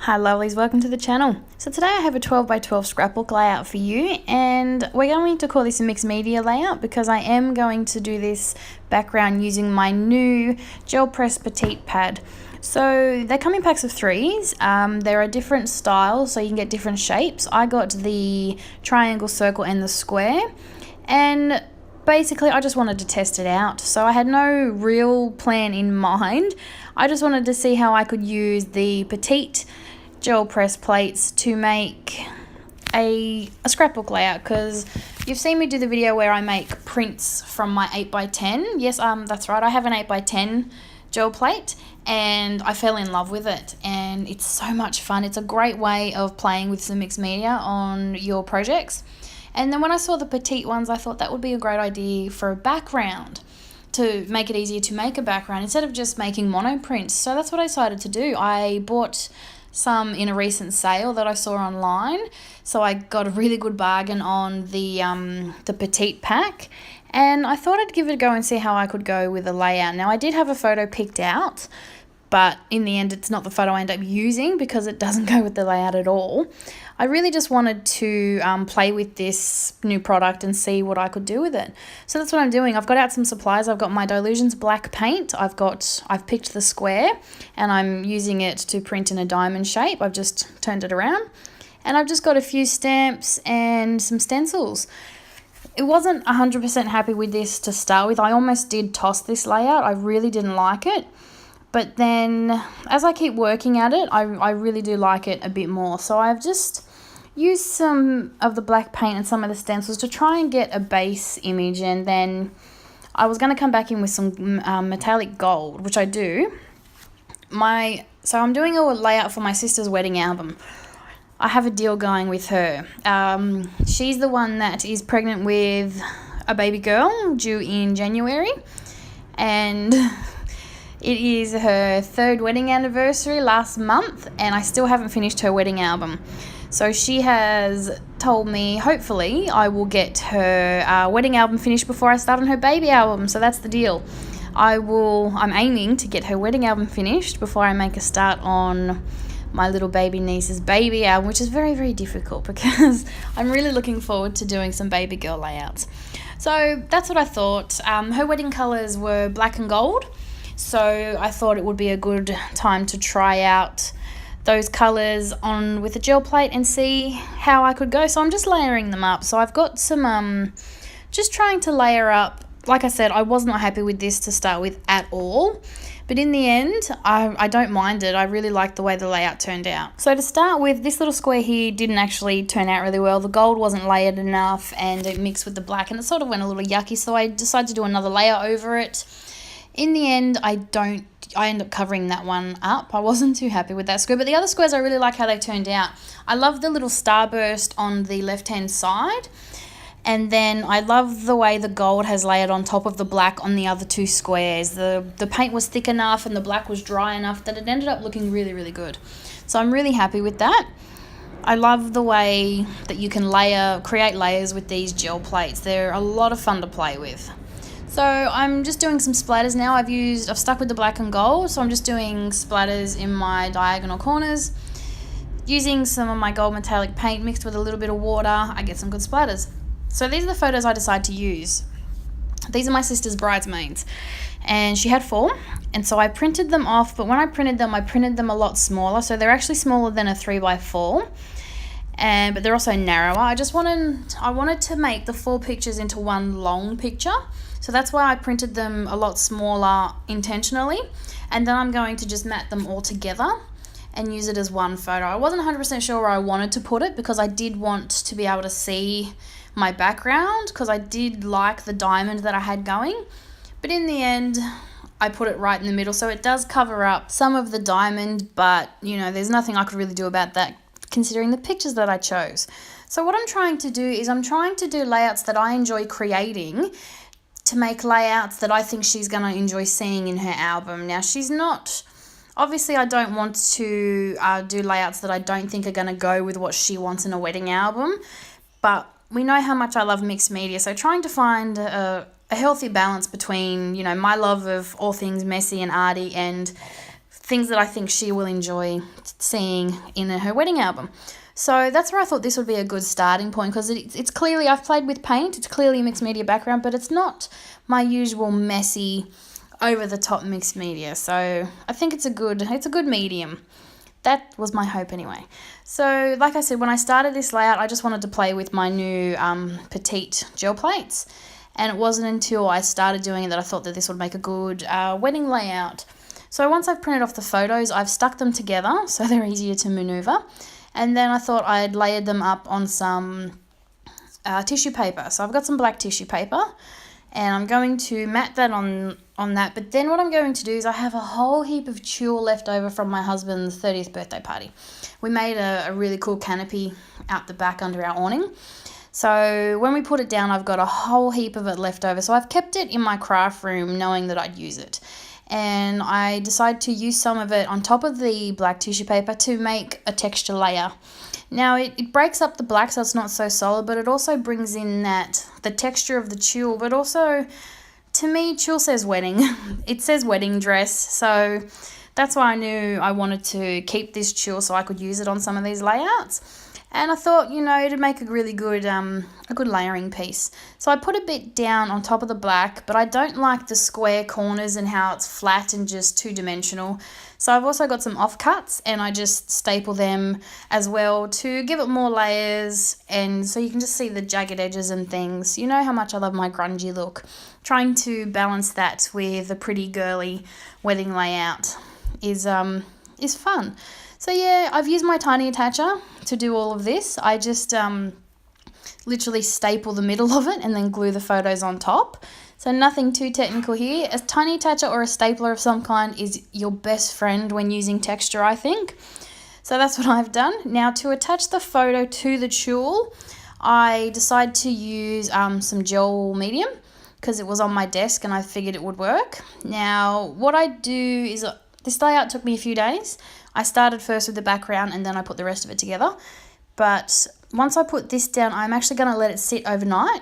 Hi lovelies, welcome to the channel. So today I have a 12 by 12 scrapbook layout for you, and we're going to call this a mixed media layout because I am going to do this background using my new Gel Press Petite pad. So they come in packs of 3s. There are different styles so you can get different shapes. I got the triangle, circle and the square, and basically I just wanted to test it out. So I had no real plan in mind. I just wanted to see how I could use the Petite gel press plates to make a scrapbook layout, because you've seen me do the video where I make prints from my 8x10. Yes, that's right, I have an 8x10 gel plate and I fell in love with it, and it's so much fun. It's a great way of playing with some mixed media on your projects. And then when I saw the petite ones, I thought that would be a great idea for a background, to make it easier to make a background instead of just making mono prints. So that's what I decided to do. I bought some in a recent sale that I saw online, so I got a really good bargain on the petite pack, and I thought I'd give it a go and see how I could go with the layout. Now I did have a photo picked out, but in the end it's not the photo I end up using because it doesn't go with the layout at all. I really just wanted to play with this new product and see what I could do with it. So that's what I'm doing. I've got out some supplies. I've got my Dilutions black paint. I've picked the square and I'm using it to print in a diamond shape. I've just turned it around, and I've just got a few stamps and some stencils. It wasn't 100% happy with this to start with. I almost did toss this layout. I really didn't like it. But then as I keep working at it, I really do like it a bit more. So I've just used some of the black paint and some of the stencils to try and get a base image, and then I was going to come back in with some metallic gold, which I do. So I'm doing a layout for my sister's wedding album. I have a deal going with her. She's the one that is pregnant with a baby girl due in January, and it is her 3rd wedding anniversary last month, and I still haven't finished her wedding album. So she has told me, hopefully, I will get her wedding album finished before I start on her baby album. So that's the deal. I'm aiming to get her wedding album finished before I make a start on my little baby niece's baby album, which is very, very difficult because I'm really looking forward to doing some baby girl layouts. So that's what I thought. Her wedding colours were black and gold. So I thought it would be a good time to try out those colours on with a gel plate and see how I could go. So I'm just layering them up. So I've got some, just trying to layer up. Like I said, I was not happy with this to start with at all. But in the end, I don't mind it. I really like the way the layout turned out. So to start with, this little square here didn't actually turn out really well. The gold wasn't layered enough and it mixed with the black and it sort of went a little yucky. So I decided to do another layer over it. In the end, I end up covering that one up. I wasn't too happy with that square, but the other squares I really like how they turned out. I love the little starburst on the left-hand side, and then I love the way the gold has layered on top of the black on the other 2 squares. The paint was thick enough and the black was dry enough that it ended up looking really, really good. So I'm really happy with that. I love the way that you can create layers with these gel plates. They're a lot of fun to play with. So I'm just doing some splatters now. I've stuck with the black and gold, so I'm just doing splatters in my diagonal corners. Using some of my gold metallic paint mixed with a little bit of water, I get some good splatters. So these are the photos I decided to use. These are my sister's bridesmaids, and she had 4, and so I printed them off, but when I printed them a lot smaller, so they're actually smaller than a 3x4. But they're also narrower. I wanted to make the 4 pictures into one long picture. So that's why I printed them a lot smaller intentionally. And then I'm going to just mat them all together and use it as one photo. I wasn't 100% sure where I wanted to put it because I did want to be able to see my background, because I did like the diamond that I had going. But in the end, I put it right in the middle. So it does cover up some of the diamond, but there's nothing I could really do about that considering the pictures that I chose. So what I'm trying to do is I'm trying to do layouts that I enjoy creating, to make layouts that I think she's going to enjoy seeing in her album. Now, obviously I don't want to do layouts that I don't think are going to go with what she wants in a wedding album, but we know how much I love mixed media, so trying to find a healthy balance between, my love of all things messy and arty and things that I think she will enjoy seeing in her wedding album. So that's where I thought this would be a good starting point, because it's clearly, I've played with paint, it's clearly a mixed media background, but it's not my usual messy, over-the-top mixed media. So I think it's a good medium. That was my hope anyway. So like I said, when I started this layout, I just wanted to play with my new Petite gel plates. And it wasn't until I started doing it that I thought that this would make a good wedding layout. So once I've printed off the photos, I've stuck them together so they're easier to maneuver. And then I thought I'd layered them up on some tissue paper. So I've got some black tissue paper, and I'm going to mat that on that. But then what I'm going to do is I have a whole heap of tulle left over from my husband's 30th birthday party. We made a really cool canopy out the back under our awning. So when we put it down, I've got a whole heap of it left over. So I've kept it in my craft room knowing that I'd use it. And I decided to use some of it on top of the black tissue paper to make a texture layer. Now it breaks up the black so it's not so solid, but it also brings in the texture of the tulle, but also, to me, tulle says wedding. It says wedding dress, so that's why I knew I wanted to keep this tulle so I could use it on some of these layouts. And I thought, it'd make a really good layering piece. So I put a bit down on top of the black, but I don't like the square corners and how it's flat and just two-dimensional. So I've also got some offcuts, and I just staple them as well to give it more layers, and so you can just see the jagged edges and things. You know how much I love my grungy look. Trying to balance that with a pretty girly wedding layout is fun. So yeah, I've used my tiny attacher to do all of this. I just literally staple the middle of it and then glue the photos on top. So nothing too technical here. A tiny attacher or a stapler of some kind is your best friend when using texture, I think. So that's what I've done. Now to attach the photo to the tulle, I decided to use some gel medium because it was on my desk and I figured it would work. Now what I do is, this layout took me a few days. I started first with the background and then I put the rest of it together. But once I put this down, I'm actually going to let it sit overnight.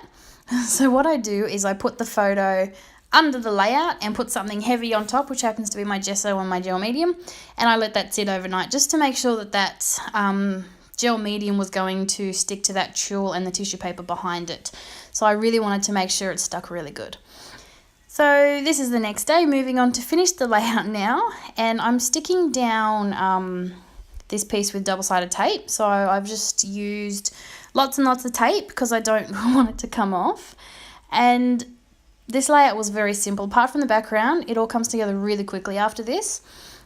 So what I do is I put the photo under the layout and put something heavy on top, which happens to be my gesso and my gel medium, and I let that sit overnight just to make sure that gel medium was going to stick to that tulle and the tissue paper behind it. So I really wanted to make sure it stuck really good. So this is the next day, moving on to finish the layout now, and I'm sticking down this piece with double-sided tape. So I've just used lots and lots of tape because I don't want it to come off. And this layout was very simple. Apart from the background, it all comes together really quickly after this.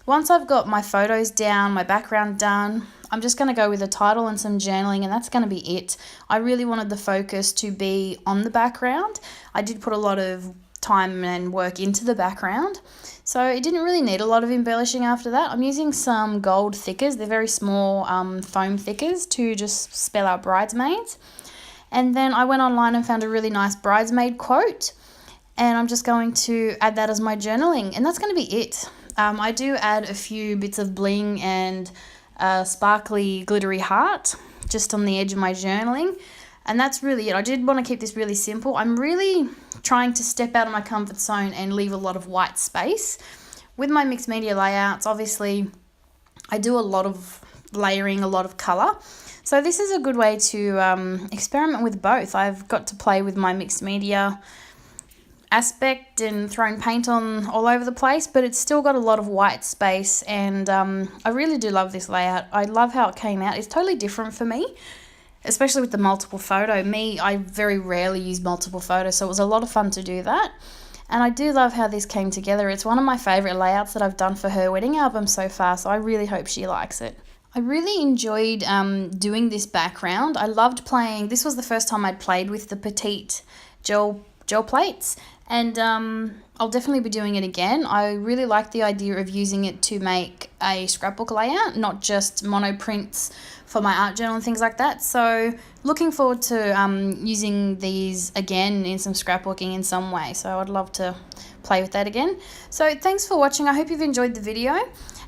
Once I've got my photos down, my background done, I'm just going to go with a title and some journaling, and that's going to be it. I really wanted the focus to be on the background. I did put a lot of time and work into the background, so it didn't really need a lot of embellishing after that. I'm using some gold thickers. They're very small foam thickers to just spell out bridesmaids. And then I went online and found a really nice bridesmaid quote, and I'm just going to add that as my journaling, and that's going to be it. I do add a few bits of bling and a sparkly glittery heart just on the edge of my journaling. And that's really it. I did want to keep this really simple. I'm really trying to step out of my comfort zone and leave a lot of white space. With my mixed media layouts, obviously, I do a lot of layering, a lot of colour. So this is a good way to experiment with both. I've got to play with my mixed media aspect and thrown paint on all over the place, but it's still got a lot of white space, and I really do love this layout. I love how it came out. It's totally different for me, especially with the multiple photo. I very rarely use multiple photos, so it was a lot of fun to do that. And I do love how this came together. It's one of my favourite layouts that I've done for her wedding album so far, so I really hope she likes it. I really enjoyed doing this background. I loved playing. This was the first time I'd played with the Petite gel plates, and I'll definitely be doing it again. I really like the idea of using it to make a scrapbook layout, not just mono prints for my art journal and things like that. So looking forward to using these again in some scrapbooking in some way. So I'd love to play with that again. So thanks for watching. I hope you've enjoyed the video.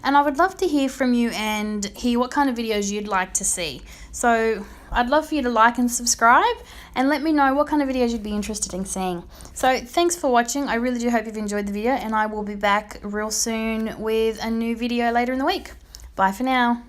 and I would love to hear from you and hear what kind of videos you'd like to see. So I'd love for you to like and subscribe and let me know what kind of videos you'd be interested in seeing. So thanks for watching. I really do hope you've enjoyed the video, and I will be back real soon with a new video later in the week. Bye for now.